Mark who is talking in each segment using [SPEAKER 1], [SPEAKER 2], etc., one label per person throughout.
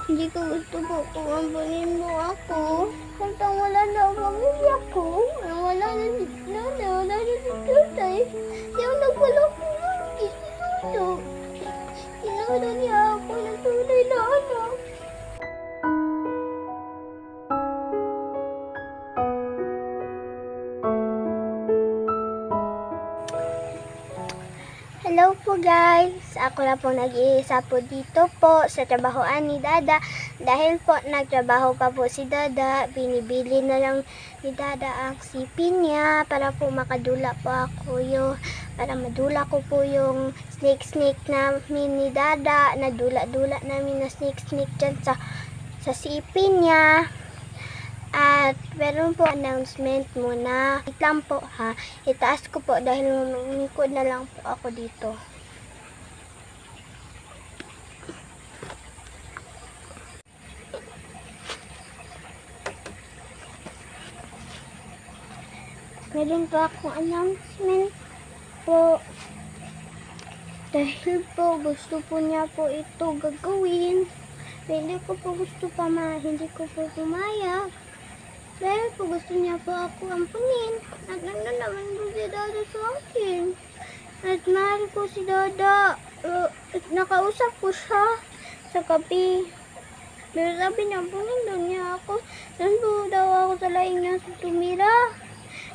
[SPEAKER 1] Hindi ko gusto po kung ampunin mo ako. Samtang wala na ang pamilya ko. Wala na si Nana, wala na si Tutay. Yung nagpalaki nun, si Tuto. Sinara niya ako ng tunay na anak. Hello po guys! Ako na po nag-iisa po dito po sa trabahoan ni Dada. Dahil po nagtrabaho pa po si Dada, binibili na lang ni Dada ang sipin niya para po makadula po ako para madula ko po yung snake namin ni Dada. Nadula-dula namin na snake dyan sa sipin niya. At meron po announcement muna. Wait lang po ha. Itaas ko po dahil lumikod na lang po ako dito. Meron po akong announcement po. Dahil po gusto po niya po ito gagawin. Hindi ko po gusto hindi ko po pumayag. Dahil po gusto niya po ako ampunin. At naman po si Dada sa akin. At mahal ko si Dada. Nakausap ko siya sa kape. Pero sabi niya, ampunin daw niya ako. Doon po daw ako sa laing niya sa tumira.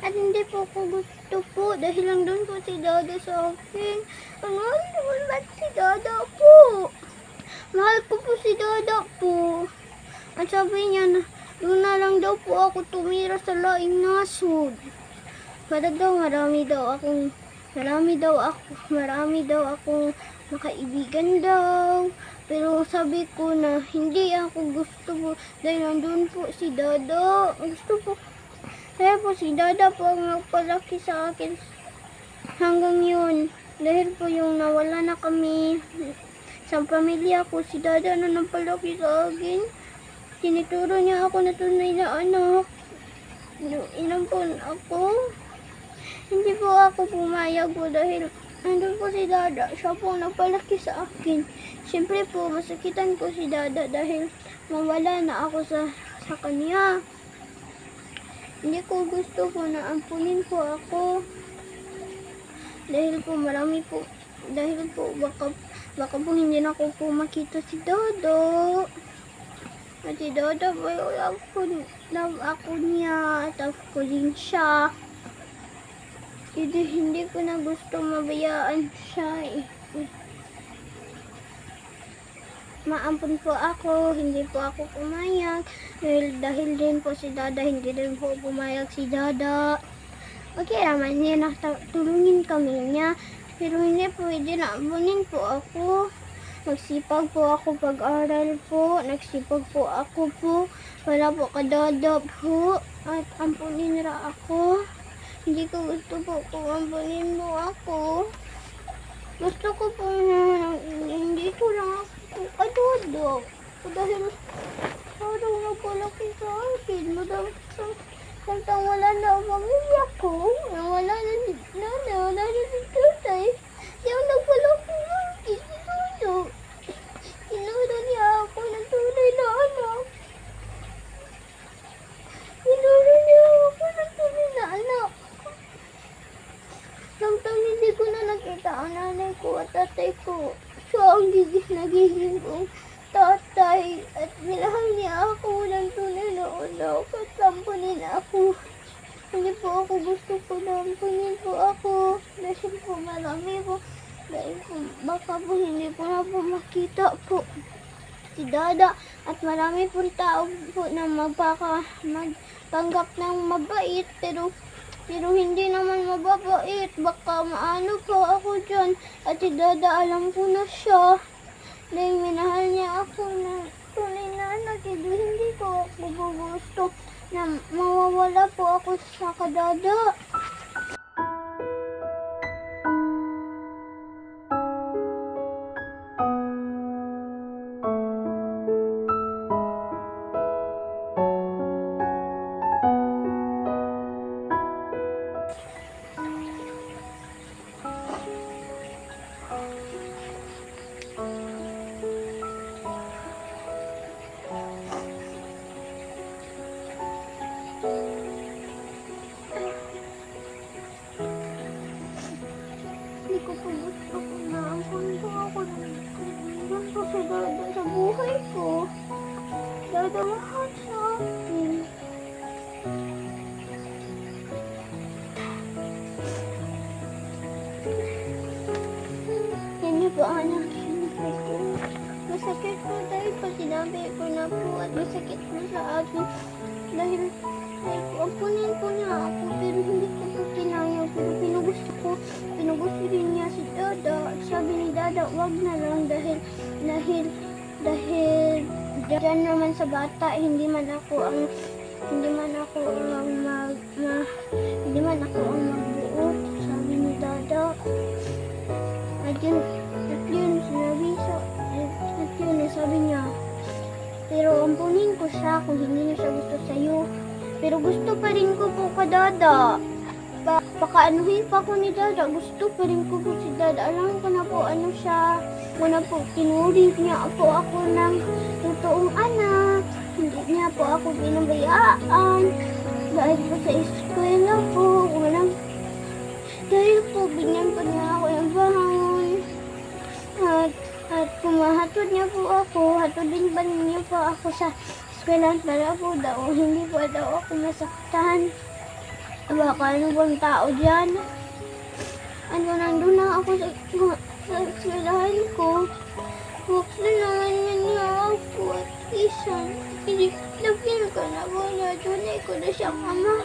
[SPEAKER 1] At hindi po ako gusto po. Dahil lang doon po si Dada sa akin. Ano naman ba't si Dada po? Mahal ko po si Dada po. At sabi niya na, doon na lang daw po ako tumira sa laing nasod. Para daw marami daw akong makaibigan daw. Pero sabi ko na hindi ako gusto po dahil nandun po si Dada. Gusto po. Kaya po si Dada po ang nagpalaki sa akin hanggang yun. Dahil po yung nawala na kami sa pamilya ko, si Dada na nagpalaki sa akin. Tinituro niya ako na tunay na anak. Inampun ako. Hindi po ako pumayag po dahil nandun po si Dada. Siya po nagpalaki sa akin. Siyempre po, masakitan ko si Dada dahil mawala na ako sa kanya. Hindi ko gusto po na ampunin po ako. Dahil po baka po hindi na ako po makita si Dada. At si Dada po, love ako niya, at love ko din siya. Hindi ko na gusto mabayaan siya. Maampun po ako, hindi po ako pumayag. Dahil din po si Dada, hindi rin po pumayag si Dada. Okay naman niya, tulungin kami niya. Pero hindi pwede na ampunin po ako. Nagsipag po ako pag-aral po. Nagsipag po ako po. Wala po kadada po. At ampunin ra ako. Hindi ko gusto po kung ampunin mo ako. Gusto ko po na hindi ko lang ako kadada. Dahil parang nagpalaki sa akin. Samtang wala na ang pamilya ko. Wala na si Nana, wala na si Tutay. Yung nagpalaki nun, si Tuto. Sinara niya ako ng tunay na anak. Sinara niya ako ng tunay na anak. Samtang hindi ko na nakita ang nanay ko at tatay ko. Siya ang nagiging kong tatay. At minahal niya ako ng tunay na anak. At ampunin ako. Hindi po ako gusto po na ampunin po ako. Dahil po marami po. Dahil po baka po hindi po na po makita po si Dada. At marami po tao po na magpanggap ng mabait. Pero hindi naman mababait. Baka maano po ako dyan. At si Dada alam ko na siya. Dahil minahal niya ako na tunay na anak. Hindi ko ako gusto na mawawala po ako sa kadada. ko. Dada, mahal sa akin. Yan niyo po ang anak ko. Masakit po dahil po sinabi ko na po at masakit po sa akin. Dahil ampunin po niya ako pero hindi ko po kinaya. Pero pinugusto din niya si Dada. At sabi ni Dada, wag na lang dahil dyan naman sa bata, hindi man ako ang magbuot. Sabi ni Dada. At yun, sabi niya, pero ampunin ko siya kung hindi niya siya gusto sa'yo. Pero gusto pa rin ko po ka Dada. Pakaanuhin pa ko ni Dada. Gusto pa rin ko po si Dada. Alam ko na po ano siya. Muna po tinuri niya po ako ng totoong anak. Hindi niya po ako binabayaan. Dahil po sa eskwela po. Dahil po binyan po niya ako yung bahay. At pumahatod niya po ako. Hatodin ba niya po ako sa eskwela para po daw. Hindi po daw ako masaktan. Baka ano bang tao dyan? Nandun na ako sa eskwelahan ko. Buksan naman niya ako at isan. Hindi, nagpil ko na po na tunay ko na siyang ama.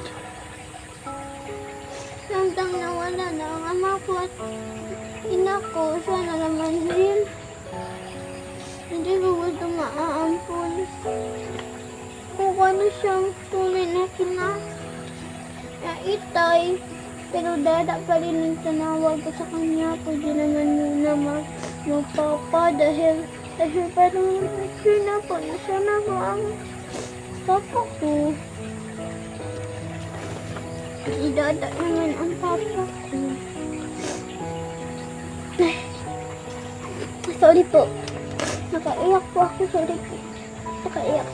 [SPEAKER 1] Samtang nawala na ang ama ko at ina ko, siya na naman din. Hindi ko gusto maaampun. Kung ano siyang tunay na itay, pero Dada pa rin yung tanawag ko sa kanya. Pwede naman yun na magpapa dahil parang sinapon na siya na ang papa ko. Si Dada naman ang papa ko. Sorry po. Nakaiyak po ako. Sorry po. Nakaiyak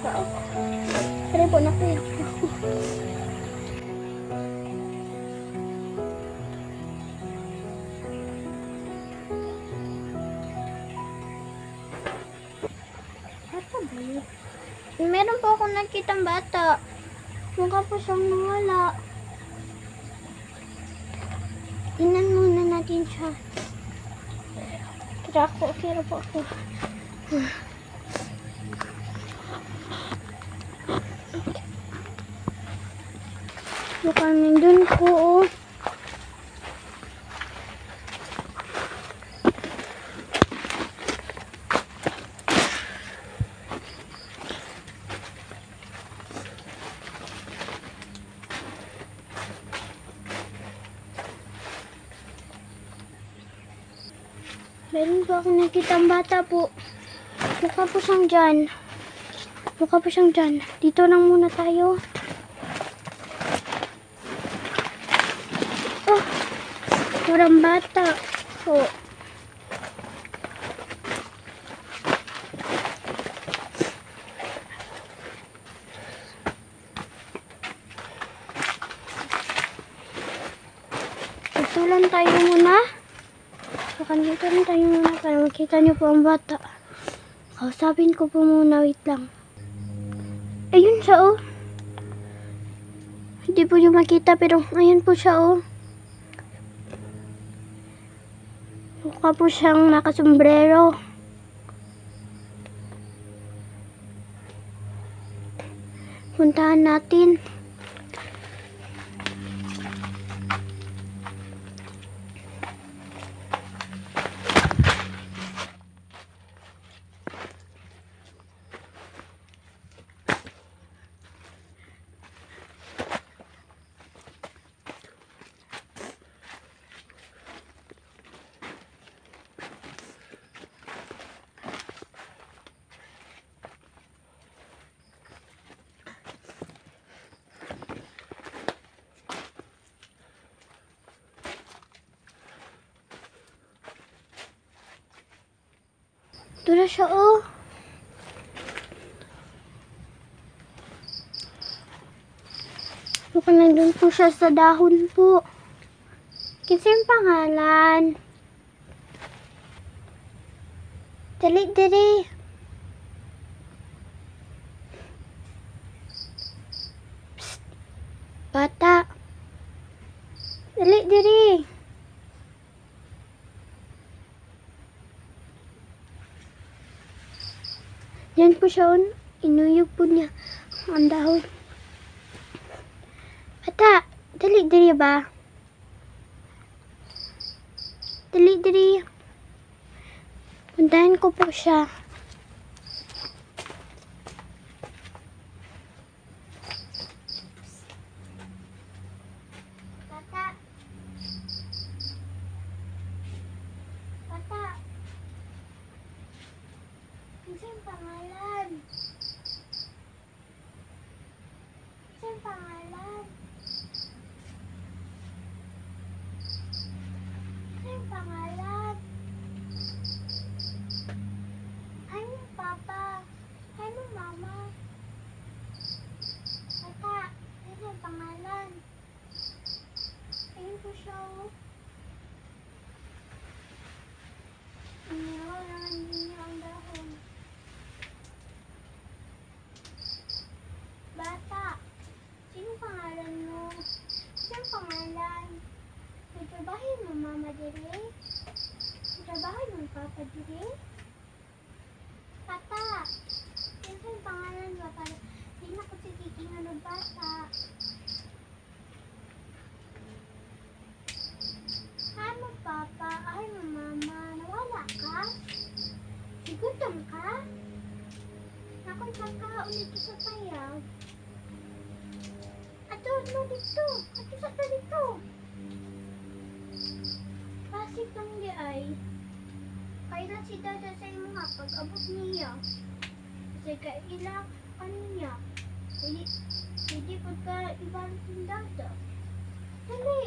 [SPEAKER 1] po ako. Sorry po, nakaiyak po ako. Meron po akong nakitang bata. Mukha po siyang nawala. Tingnan muna natin siya. Tira po ako. Mukhang nandun po. Meron po akong nakitang bata po. Mukha po siyang dyan. Dito lang muna tayo. Oh, kurang bata po. Dito lang tayo muna. Dito lang tayo muna para makita niyo po ang bata. Kausapin ko po muna, wait lang. Ayun siya oh. Hindi po yung makita pero ayun po siya oh. Mukha po siyang nakasombrero. Puntahan natin. Ito na siya, oh. Mukhang nandun po siya sa dahon po. Kasi yung pangalan. Dali. Yan po siya, inuyog po niya ang dahon. Bata, dali ba? Dali. Puntahan ko po siya. Bata. Isang pangalan. Isang pangalan. Isang pangalan. Ano papa? Ano mama? Bata, isang pangalan. Ayun po siya. Inihaw naman din niya ang dahon. Bata, sino pangalan mo? Sino pangalan? Nagtrabahin mo mama dire? Nagtrabahin mo papa dire? Bata, sino pangalan mo? Di na ko titikingan ng bata. Hi mo papa, ay mo mama, nawala ka? Sigutom ka? Ako'y kakaon dito sa payag. Ato dito. Ato sa dito. Pasig lang di ay. Kaya si dada sa imo nga pag-abot niya. Kasi kailak kaniya. Hindi pagka ibang dada. Dali.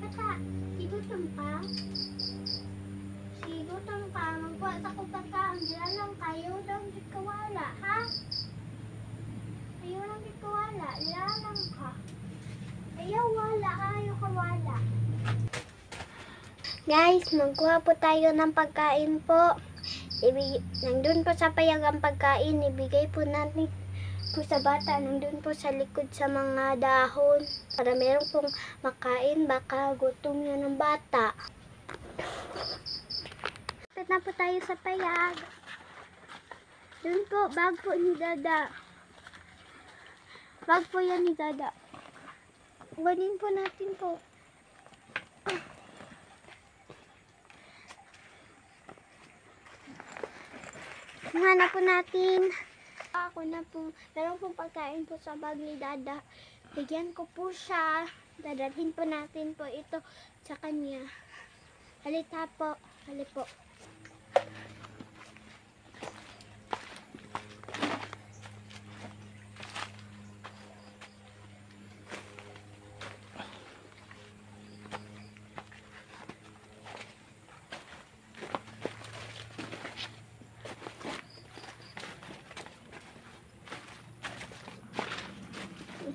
[SPEAKER 1] Bata, sigutom ka? Sigutom ka, magkuha sa kupagkaon. Diyan lang kayo daw di kawala, ha? Ayaw lang di kawala, diyan lang ka. Ayaw wala, ayaw kawala. Guys, magkuha po tayo ng pagkain po. Nandun po sa payag ang pagkain, ibigay po natin po sa bata. Nandun po sa likod sa mga dahon. Para meron pong makain, baka gutom yun ng bata. Lapit na po tayo sa payag. Dun po, bag po ni Dada. Bag po yan ni Dada. Kunin po natin po. Hanap po natin. Ako na po. Meron pong pagkain po sa bag ni Dada. Bigyan ko po siya. Dadalhin po natin po ito sa kanya. Halita po. Hali po.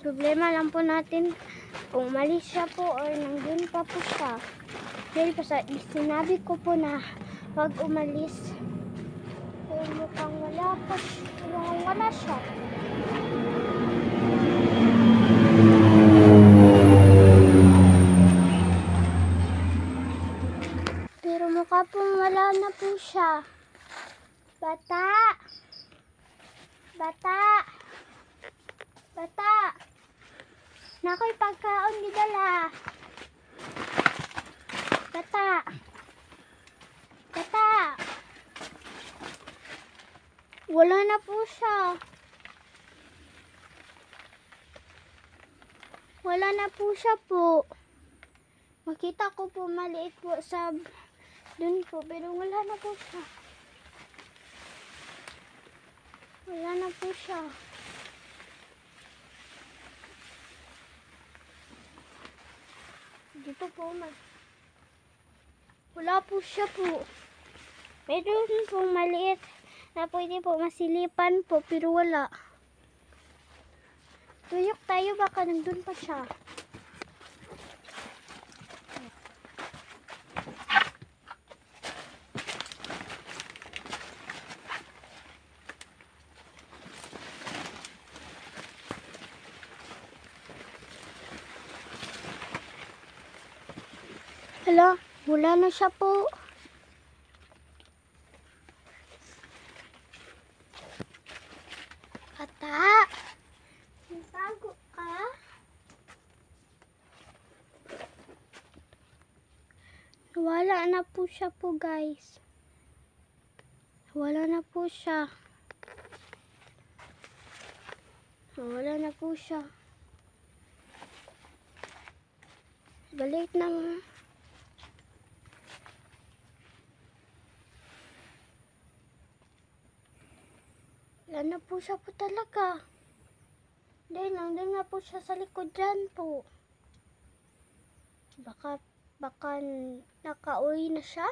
[SPEAKER 1] Problema lang po natin kung umalis siya po or nandun pa po siya. Dahil po sa sinabi ko po na wag umalis. Kung mukhang wala siya. Pero mukha pong wala na po siya. Bata! Nakoy pagkaon gidala. Bata. Wala na po siya. Wala na po siya po. Makita ko po maliit po sa dun po, pero wala na po siya. Wala na po siya. Dito po wala po siya po. Meron po maliit na pwede po masilipan po, pero wala. Tuyok tayo, baka nandun pa siya. Hala, wala na siya po. Wala na po siya po, guys. Wala na po siya. Wala na po siya. Balik na. Wala na po siya po talaga. Nandun na po siya sa likod dyan po. Baka nakauwi na siya.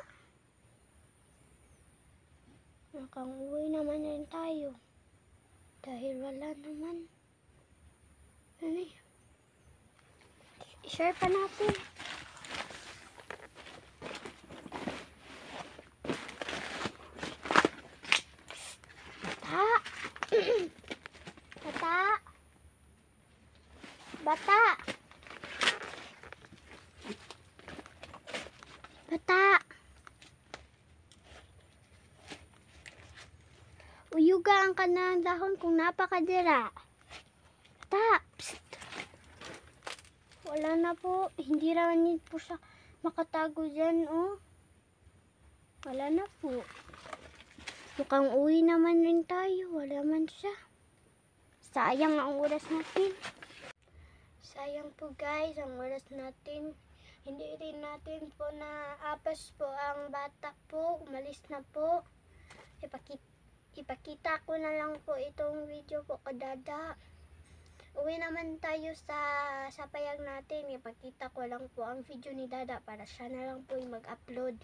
[SPEAKER 1] Nakauwi naman rin tayo. Dahil wala naman. Ano eh? I-share pa natin. Bata! Bata! Bata! Uyugaan ka na ang dahon kung napakadira. Bata! Psst! Wala na po. Hindi raman po siya makatago dyan, oh. Wala na po. Mukhang uwi naman rin tayo. Wala man siya. Sayang ang oras natin. Sayang po guys ang oras natin. Hindi rin natin po na apas po ang bata po. Umalis na po. Ipakita ko na lang po itong video po kadada. Uwi naman tayo sa payag natin. Ipakita ko lang po ang video ni Dada para siya na lang po yung mag-upload.